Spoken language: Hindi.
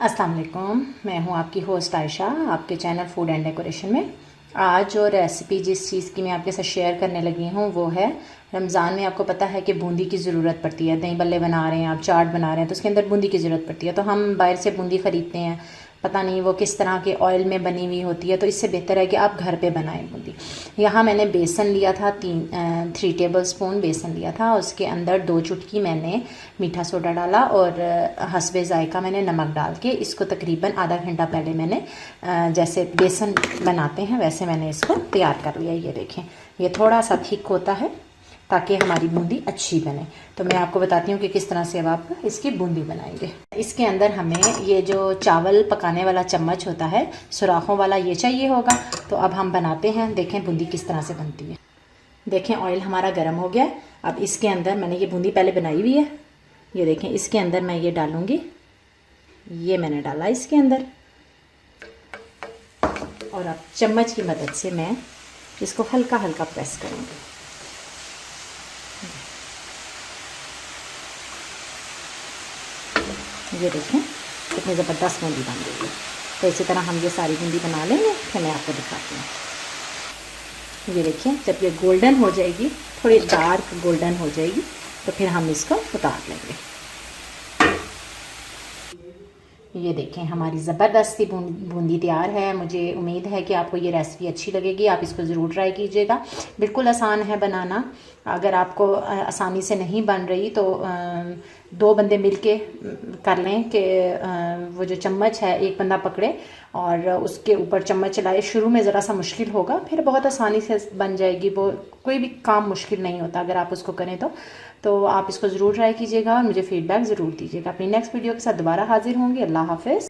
अस्सलाम वालेकुम, मैं हूं आपकी होस्ट आयशा आपके चैनल फूड एंड डेकोरेशन में। आज जो रेसिपी जिस चीज़ की मैं आपके साथ शेयर करने लगी हूं वो है रमज़ान में। आपको पता है कि बूंदी की ज़रूरत पड़ती है। दही बल्ले बना रहे हैं आप, चाट बना रहे हैं तो उसके अंदर बूंदी की ज़रूरत पड़ती है। तो हम बाहर से बूंदी ख़रीदते हैं, पता नहीं वो किस तरह के ऑयल में बनी हुई होती है, तो इससे बेहतर है कि आप घर पे बनाएं बूंदी। यहाँ मैंने बेसन लिया था 3 टेबल स्पून बेसन लिया था। उसके अंदर 2 चुटकी मैंने मीठा सोडा डाला और हस्बे ज़ायका मैंने नमक डाल के इसको तकरीबन आधा घंटा पहले मैंने जैसे बेसन बनाते हैं वैसे मैंने इसको तैयार कर लिया। ये देखें, ये थोड़ा सा थिक होता है ताकि हमारी बूंदी अच्छी बने। तो मैं आपको बताती हूँ कि किस तरह से अब आप इसकी बूंदी बनाएंगे। इसके अंदर हमें ये जो चावल पकाने वाला चम्मच होता है सुराखों वाला, ये चाहिए होगा। तो अब हम बनाते हैं, देखें बूंदी किस तरह से बनती है। देखें ऑयल हमारा गर्म हो गया। अब इसके अंदर मैंने ये बूंदी पहले बनाई हुई है, ये देखें इसके अंदर मैं ये डालूँगी। ये मैंने डाला इसके अंदर और अब चम्मच की मदद से मैं इसको हल्का हल्का प्रेस करूँगी। ये देखें कितनी ज़बरदस्त बूंदी बन गई है। तो इसी तरह हम ये सारी बूंदी बना लेंगे, फिर मैं आपको दिखाती हूँ। ये देखिए जब ये गोल्डन हो जाएगी, थोड़ी डार्क गोल्डन हो जाएगी, तो फिर हम इसको उतार लेंगे। ये देखें हमारी ज़बरदस्ती बूंदी तैयार है। मुझे उम्मीद है कि आपको ये रेसिपी अच्छी लगेगी, आप इसको ज़रूर ट्राई कीजिएगा। बिल्कुल आसान है बनाना। अगर आपको आसानी से नहीं बन रही तो 2 बंदे मिलके कर लें कि वो जो चम्मच है एक बंदा पकड़े और उसके ऊपर चम्मच चलाए। शुरू में ज़रा सा मुश्किल होगा, फिर बहुत आसानी से बन जाएगी। वो कोई भी काम मुश्किल नहीं होता अगर आप उसको करें तो आप इसको ज़रूर ट्राई कीजिएगा और मुझे फ़ीडबैक ज़रूर दीजिएगा। अपनी नेक्स्ट वीडियो के साथ दोबारा हाजिर होंगे। अल्लाह हाफ़िज़।